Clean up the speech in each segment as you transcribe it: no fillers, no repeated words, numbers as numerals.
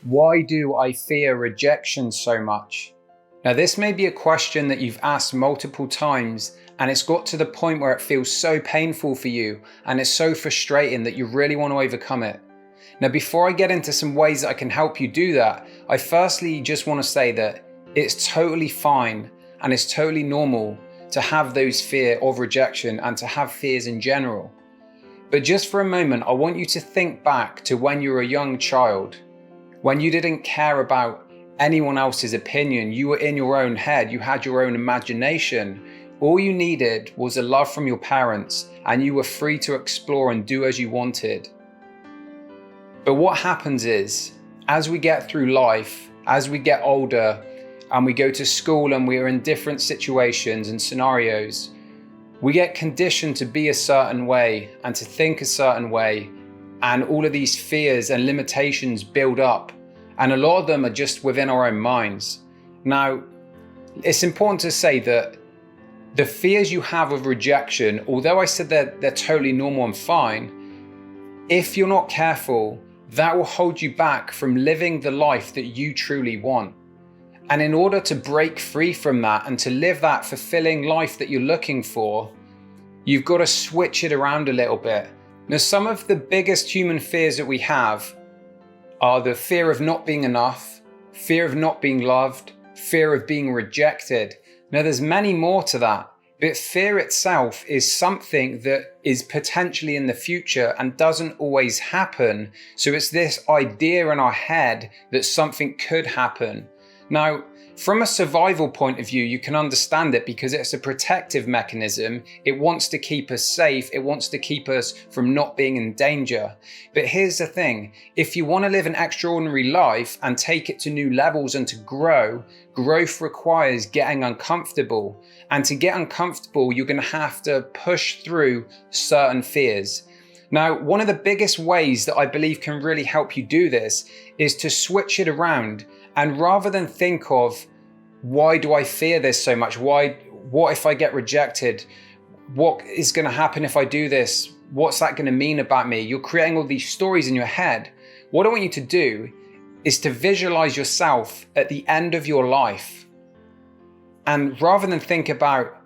Why do I fear rejection so much? Now, this may be a question that you've asked multiple times, and it's got to the point where it feels so painful for you and it's so frustrating that you really want to overcome it. Now, before I get into some ways that I can help you do that, I firstly just want to say that it's totally fine and it's totally normal to have those fear of rejection and to have fears in general. But just for a moment, I want you to think back to when you were a young child, when you didn't care about anyone else's opinion. You were in your own head, you had your own imagination. All you needed was a love from your parents, and you were free to explore and do as you wanted. But what happens is, as we get through life, as we get older, and we go to school and we are in different situations and scenarios, we get conditioned to be a certain way and to think a certain way, and all of these fears and limitations build up, and a lot of them are just within our own minds. Now, it's important to say that the fears you have of rejection, although I said they're totally normal and fine, if you're not careful, that will hold you back from living the life that you truly want. And in order to break free from that and to live that fulfilling life that you're looking for, you've got to switch it around a little bit. Now, some of the biggest human fears that we have are the fear of not being enough, fear of not being loved, fear of being rejected. Now, there's many more to that, but fear itself is something that is potentially in the future and doesn't always happen. So it's this idea in our head that something could happen. Now, from a survival point of view, you can understand it because it's a protective mechanism. It wants to keep us safe. It wants to keep us from not being in danger. But here's the thing. If you want to live an extraordinary life and take it to new levels and to grow, growth requires getting uncomfortable. And to get uncomfortable, you're going to have to push through certain fears. Now, one of the biggest ways that I believe can really help you do this is to switch it around. And rather than think of, why do I fear this so much? What if I get rejected? What is going to happen if I do this? What's that going to mean about me? You're creating all these stories in your head. What I want you to do is to visualize yourself at the end of your life. And rather than think about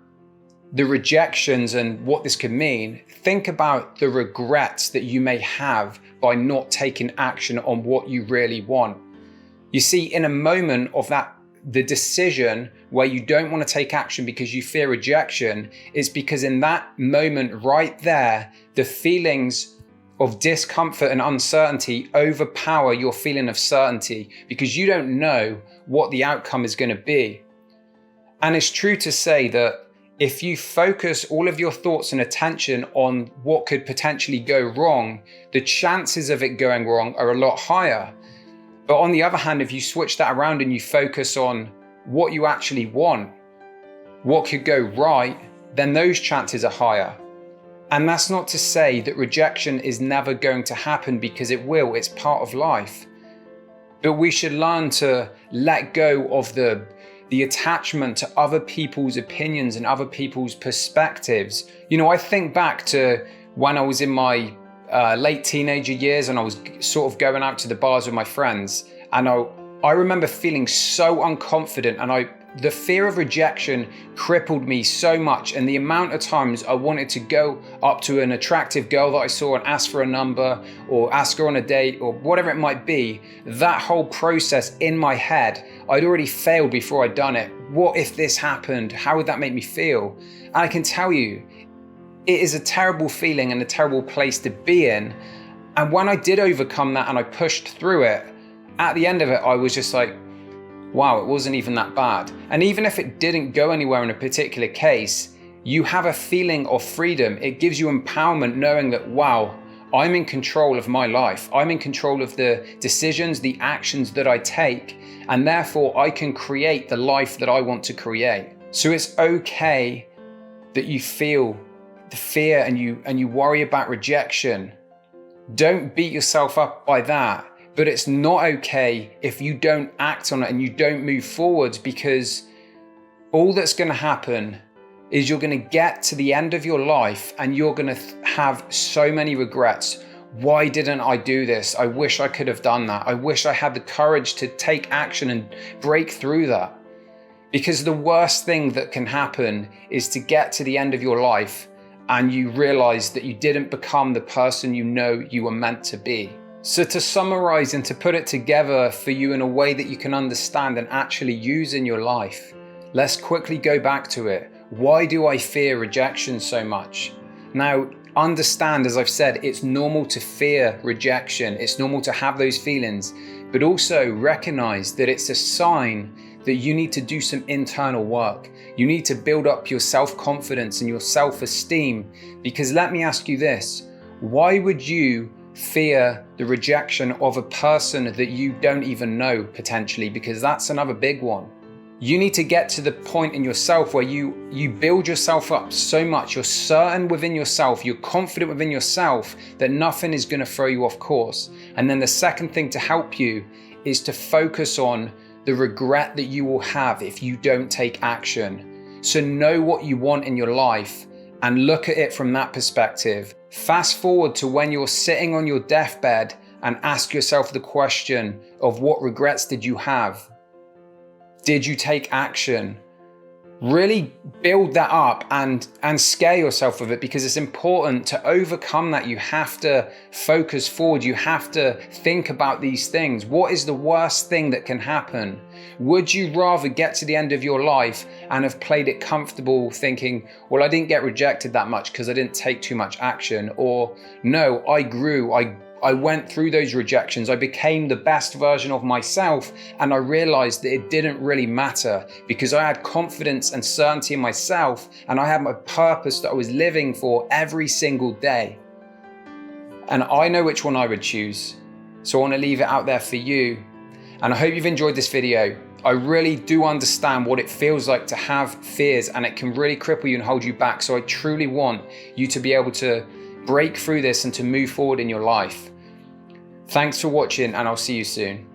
the rejections and what this could mean, think about the regrets that you may have by not taking action on what you really want. You see, in a moment of that, the decision where you don't want to take action because you fear rejection, is because in that moment right there, the feelings of discomfort and uncertainty overpower your feeling of certainty because you don't know what the outcome is going to be. And it's true to say that if you focus all of your thoughts and attention on what could potentially go wrong, the chances of it going wrong are a lot higher. But on the other hand, if you switch that around and you focus on what you actually want, what could go right, then those chances are higher. And that's not to say that rejection is never going to happen, because it will. It's part of life. But we should learn to let go of the attachment to other people's opinions and other people's perspectives. You know, I think back to when I was in my late teenager years and I was sort of going out to the bars with my friends, and I remember feeling so unconfident, and the fear of rejection crippled me so much, and the amount of times I wanted to go up to an attractive girl that I saw and ask for a number or ask her on a date or whatever it might be, that whole process in my head, I'd already failed before I'd done it. What if this happened? How would that make me feel? And I can tell you, it is a terrible feeling and a terrible place to be in. And when I did overcome that and I pushed through it, at the end of it, I was just like, wow, it wasn't even that bad. And even if it didn't go anywhere in a particular case, you have a feeling of freedom. It gives you empowerment knowing that, wow, I'm in control of my life. I'm in control of the decisions, the actions that I take, and therefore I can create the life that I want to create. So it's okay that you feel the fear and you worry about rejection. Don't beat yourself up by that. But it's not okay if you don't act on it and you don't move forwards, because all that's going to happen is you're going to get to the end of your life and you're going to have so many regrets. Why didn't I do this? I wish I could have done that. I wish I had the courage to take action and break through that. Because the worst thing that can happen is to get to the end of your life and you realize that you didn't become the person you know you were meant to be. So to summarize and to put it together for you in a way that you can understand and actually use in your life, let's quickly go back to it. Why do I fear rejection so much? Now, understand, as I've said, it's normal to fear rejection. It's normal to have those feelings, but also recognize that it's a sign that you need to do some internal work. You need to build up your self-confidence and your self-esteem, because let me ask you this, why would you fear the rejection of a person that you don't even know potentially? Because that's another big one. You need to get to the point in yourself where you build yourself up so much, you're certain within yourself, you're confident within yourself that nothing is going to throw you off course. And then the second thing to help you is to focus on the regret that you will have if you don't take action. So know what you want in your life and look at it from that perspective. Fast forward to when you're sitting on your deathbed and ask yourself the question of what regrets did you have? Did you take action? Really build that up and scare yourself with it, because it's important to overcome that. You have to focus forward. You have to think about these things. What is the worst thing that can happen? Would you rather get to the end of your life and have played it comfortable thinking, well, I didn't get rejected that much because I didn't take too much action? Or no, I grew, I went through those rejections, I became the best version of myself, and I realized that it didn't really matter because I had confidence and certainty in myself, and I had my purpose that I was living for every single day. And I know which one I would choose. So I want to leave it out there for you. And I hope you've enjoyed this video. I really do understand what it feels like to have fears, and it can really cripple you and hold you back. So I truly want you to be able to break through this and to move forward in your life. Thanks for watching, and I'll see you soon.